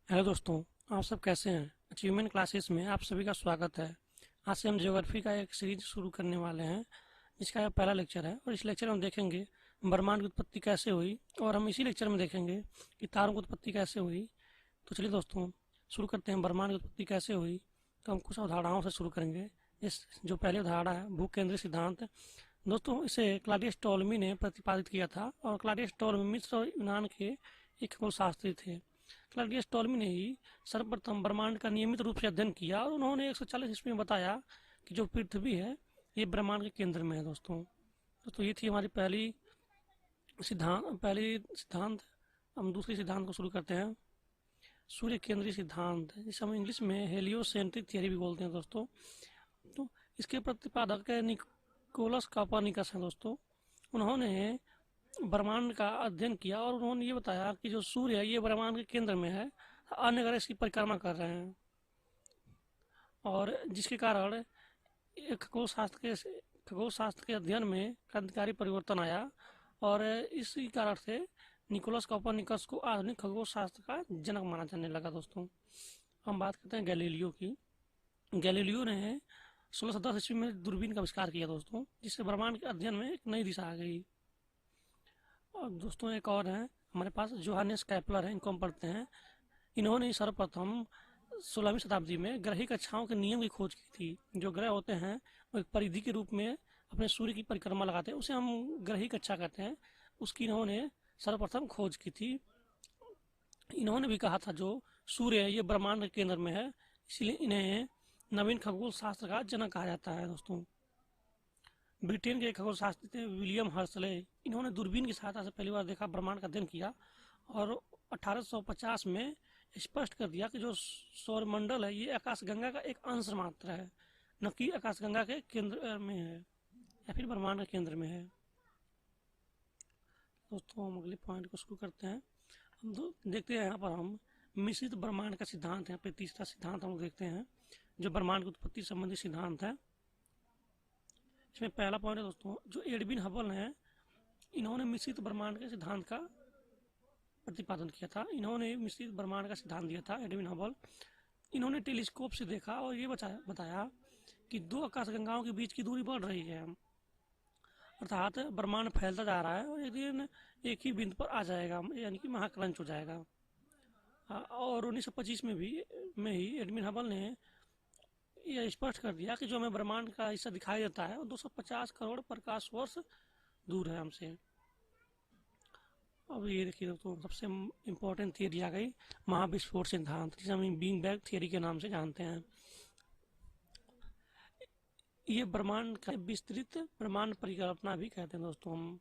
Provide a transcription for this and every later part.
Hello दोस्तों। आप सब कैसे हैं? अचीवमेंट क्लासेस में आप सभी का स्वागत है। आज से हम ज्योग्राफी का एक सीरीज शुरू करने वाले हैं, जिसका यह पहला लेक्चर है। और इस लेक्चर में हम देखेंगे ब्रह्मांड की उत्पत्ति कैसे हुई, और हम इसी लेक्चर में देखेंगे कि तारों की उत्पत्ति कैसे हुई। तो चलिए दोस्तों, शुरू करते हैं। ब्रह्मांड की उत्पत्ति कैसे हुई, तो हम कुछ अवधारणाओं से शुरू करेंगे। इस जो पहली अवधारणा है, भूकेंद्रीय सिद्धांत। दोस्तों, इसे क्लॉडियस टोलेमी ने प्रतिपादित किया था, और क्लॉडियस टोलेमी मिस्र और यूनान के एक खगोलशास्त्री थे। क्लॉडियस टोलेमी ने ही सर्वप्रथम ब्रह्मांड का नियमित रूप से अध्ययन किया, और उन्होंने 140 ईस्वी में बताया कि जो पृथ्वी है ये ब्रह्मांड के केंद्र में है। दोस्तों ये थी हमारी पहली सिद्धांत। हम दूसरी सिद्धांत को शुरू करते हैं। सूर्य केंद्रीय सिद्धांत, जिसे हम इंग्लिश में हेलियोसेंट्रिक थियरी भी बोलते हैं दोस्तों। तो इसके प्रतिपादक निकोलस कोपर्निकस हैं दोस्तों। उन्होंने ब्रह्मांड का अध्ययन किया, और उन्होंने ये बताया कि जो सूर्य है ये ब्रह्मांड के केंद्र में है, अन्य ग्रह इसकी परिक्रमा कर रहे हैं, और जिसके कारण खगोलशास्त्र के अध्ययन में क्रांतिकारी परिवर्तन आया। और इसी कारण से निकोलस कोपर्निकस को आधुनिक खगोलशास्त्र का जनक माना जाने लगा। दोस्तों, हम बात करते हैं गैलीलियो की। गैलीलियो ने 1610 ईस्वी में दूरबीन का आविष्कार किया दोस्तों, जिससे ब्रह्मांड के अध्ययन में एक नई दिशा आ गई। और दोस्तों एक और है हमारे पास, जोहानेस कैपलर है, इनको हम पढ़ते हैं। इन्होंने सर्वप्रथम 16वीं शताब्दी में ग्रही कक्षाओं के नियम की खोज की थी। जो ग्रह होते हैं वो एक परिधि के रूप में अपने सूर्य की परिक्रमा लगाते हैं, उसे हम ग्रही कक्षा कहते हैं। उसकी इन्होंने सर्वप्रथम खोज की थी। इन्होंने भी कहा था जो सूर्य है ये ब्रह्मांड के केंद्र में है, इसलिए इन्हें नवीन खगोल शास्त्र का जनक कहा जाता है। दोस्तों, ब्रिटेन के खगोल शास्त्री थे विलियम हर्सले। इन्होंने दूरबीन की सहायता से पहली बार देखा, ब्रह्मांड का अध्ययन किया, और 1850 में स्पष्ट कर दिया कि जो सौरमंडल है ये आकाशगंगा का एक अंश मात्र है, न कि आकाशगंगा के केंद्र में है, या फिर ब्रह्मांड के केंद्र में है। दोस्तों, हम अगले पॉइंट को शुरू करते हैं। हम देखते हैं यहाँ पर हम मिश्रित ब्रह्मांड का सिद्धांत है। यहाँ पे तीसरा सिद्धांत हम देखते हैं, जो ब्रह्मांड की उत्पत्ति संबंधी सिद्धांत है। इसमें पहला पॉइंट है दोस्तों, जो एडविन हबल है, इन्होंने मिश्रित ब्रह्मांड के सिद्धांत का प्रतिपादन किया था। इन्होंने मिश्रित ब्रह्मांड का सिद्धांत दिया था, एडविन हबल। इन्होंने टेलीस्कोप से देखा और ये बताया कि दो आकाशगंगाओं के बीच की दूरी बढ़ रही है, अर्थात ब्रह्मांड फैलता जा रहा है और एक दिन एक ही बिंदु पर आ जाएगा, यानी कि महाक्रंच हो जाएगा। और 1925 में ही एडविन हबल ने यह स्पष्ट कर दिया कि जो हमें ब्रह्मांड का हिस्सा दिखाई देता है वो 250 करोड़ प्रकाश वर्ष दूर है हमसे। अब ये देखिए दोस्तों, सबसे इम्पोर्टेंट थियरी आ गई, महाविस्फोट सिद्धांत, जिसे हम बिग बैंग थियरी के नाम से जानते हैं। ये ब्रह्मांड का विस्तृत ब्रह्मांड परिकल्पना भी कहते हैं दोस्तों हम।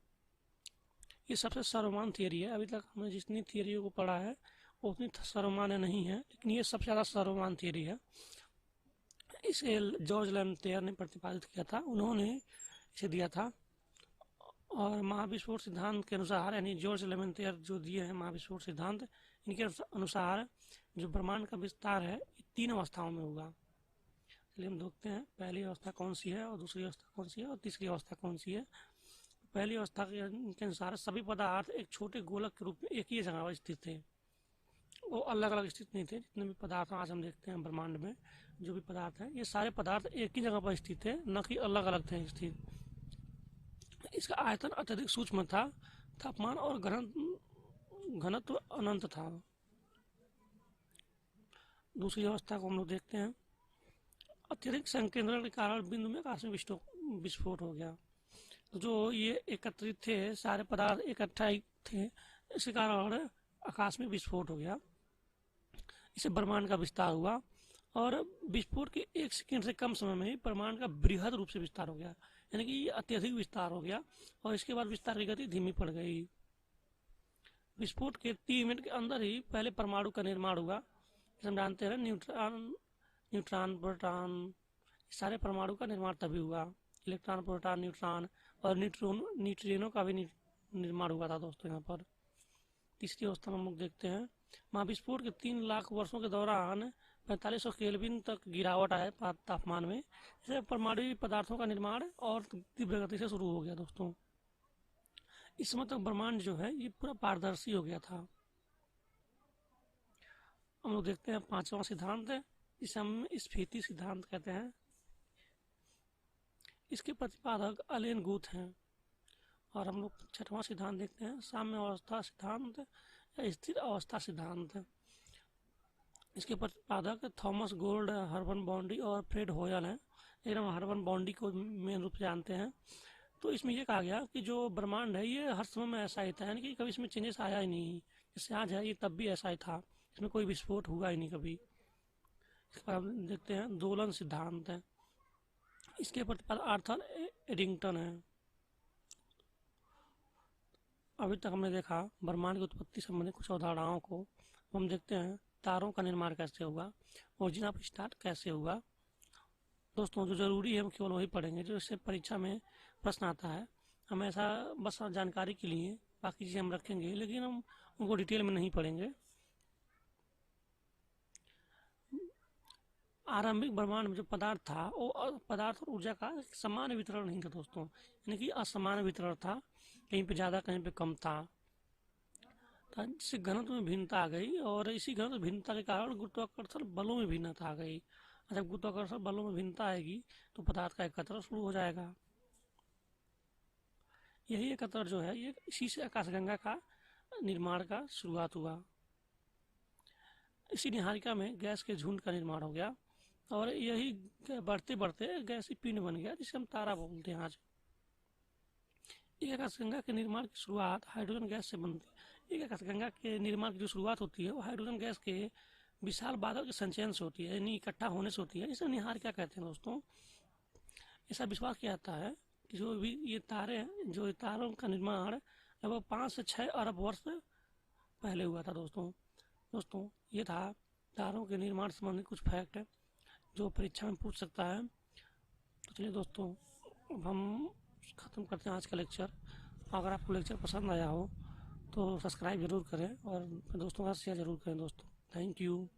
ये सबसे सर्वमान्य थियरी है। अभी तक हमने जितनी थियरियों को पढ़ा है वो उतनी सर्वमान्य नहीं है, लेकिन ये सबसे ज़्यादा सर्वमान्य थियरी है। इसे जॉर्ज लेमेंटेयर ने प्रतिपादित किया था, उन्होंने इसे दिया था। और महाविस्फोट सिद्धांत के अनुसार, यानी जॉर्ज लेमेंटेयर जो दिए हैं महाविस्फोट सिद्धांत, इनके अनुसार जो ब्रह्मांड का विस्तार है ये 3 अवस्थाओं में होगा। चलिए हम देखते हैं पहली अवस्था कौन सी है, और दूसरी अवस्था कौन सी है, और तीसरी अवस्था कौन सी है। पहली अवस्था के अनुसार सभी पदार्थ एक छोटे गोलक के रूप में एक ही जगह पर स्थित थे। वो अलग अलग स्थित नहीं थे। जितने भी पदार्थ आज हम देखते हैं ब्रह्मांड में, जो भी पदार्थ हैं, ये सारे पदार्थ एक ही जगह पर स्थित थे, न कि अलग अलग थे स्थित। इसका आयतन अत्यधिक सूक्ष्म था, तापमान और घनत्व अनंत था। दूसरी अवस्था को हम लोग देखते हैं। अत्यधिक संकेंद्रण के कारण बिंदु में आकाश में विस्फोट हो गया। तो जो ये एकत्रित थे, सारे पदार्थ इकट्ठा थे, इसके कारण आकाश में विस्फोट हो गया। इससे ब्रह्मांड का विस्तार हुआ, और विस्फोट के 1 सेकंड से कम समय में ही ब्रह्मांड का बृहद रूप से विस्तार हो गया, यानी कि ये अत्यधिक विस्तार हो गया। और इसके बाद विस्तार की गति धीमी पड़ गई। विस्फोट के 3 मिनट के अंदर ही पहले परमाणु का निर्माण हुआ। हम जानते हैं न्यूट्रॉन प्रोटॉन, सारे परमाणु का निर्माण तभी हुआ। इलेक्ट्रॉन, प्रोटॉन, न्यूट्रॉन और न्यूट्रिनो का भी निर्माण हुआ था दोस्तों यहाँ पर। तीसरी अवस्था में हम लोग देखते हैं, महाविस्फोट के 3 लाख वर्षों के दौरान 4500 केल्विन तक गिरावट आए तापमान में। इससे परमाणु पदार्थों का निर्माण और तीव्र गति से शुरू हो गया दोस्तों। इस समय तक ब्रह्मांड जो है ये पूरा पारदर्शी हो गया था। हम लोग देखते हैं 5वां सिद्धांत है, इसे हम स्फीति सिद्धांत कहते हैं। इसके प्रतिपादक अलेन गुथ हैं। और हम लोग 6वां सिद्धांत देखते हैं, साम्य अवस्था सिद्धांत या स्थिर अवस्था सिद्धांत। इसके प्रतिपादक थॉमस गोल्ड, हर्बन बॉन्डी और फ्रेड होयल हैं। लेकिन हम हर्बन बॉन्डी को मेन रूप से जानते हैं। तो इसमें ये कहा गया कि जो ब्रह्मांड है ये हर समय में ऐसा ही था, यानी कि कभी इसमें चेंजेस आया ही नहीं। जैसे आज है ये तब भी ऐसा ही था, इसमें कोई विस्फोट हुआ ही नहीं कभी। इसके बाद हम देखते हैं दोलन सिद्धांत है। इसके प्रतिपादक आर्थर एडिंगटन है। अभी तक हमने देखा ब्रह्मांड की उत्पत्ति संबंधी कुछ अवधारणाओं को। हम देखते हैं तारों का निर्माण कैसे हुआ, ओरिजिन ऑफ स्टार कैसे हुआ। दोस्तों जो जरूरी है हम केवल वही पढ़ेंगे जो इससे परीक्षा में प्रश्न आता है। हम ऐसा बस जानकारी के लिए बाकी चीज़ें हम रखेंगे, लेकिन हम उनको डिटेल में नहीं पढ़ेंगे। आरंभिक ब्रह्मांड में जो पदार्थ था वो पदार्थ और ऊर्जा का समान वितरण नहीं था दोस्तों, यानी कि असमान वितरण था, कहीं पे ज़्यादा कहीं पे कम था। जिससे घनत्व में भिन्नता आ गई और इसी घनत्व भिन्नता के कारण गुरुत्वाकर्षण बलों में भिन्नता आ गई। जब गुरुत्वाकर्षण बलों में भिन्नता आएगी तो पदार्थ का एकत्र शुरू हो जाएगा। यही एकत्र जो है ये इसी से आकाशगंगा का निर्माण का शुरुआत हुआ। इसी निहारिका में गैस के झुंड का निर्माण हो गया और यही बढ़ते बढ़ते गैस पिंड बन गया जिसे हम तारा बोलते हैं आज। एक आकाशगंगा के निर्माण की शुरुआत हाइड्रोजन गैस से बनती है। एक आकाशगंगा के निर्माण की जो शुरुआत होती है वो हाइड्रोजन गैस के विशाल बादल के संचयन से होती है, यानी इकट्ठा होने से होती है। इसे निहारिका कहते हैं दोस्तों। ऐसा विश्वास किया जाता है कि जो भी ये तारे हैं, जो तारों का निर्माण लगभग 5 से 6 अरब वर्ष पहले हुआ था दोस्तों ये था तारों के निर्माण संबंधी कुछ फैक्ट जो परीक्षा में पूछ सकता है। तो चलिए दोस्तों अब हम ख़त्म करते हैं आज का लेक्चर। अगर आपको लेक्चर पसंद आया हो तो सब्सक्राइब ज़रूर करें और दोस्तों का शेयर ज़रूर करें दोस्तों। Thank you.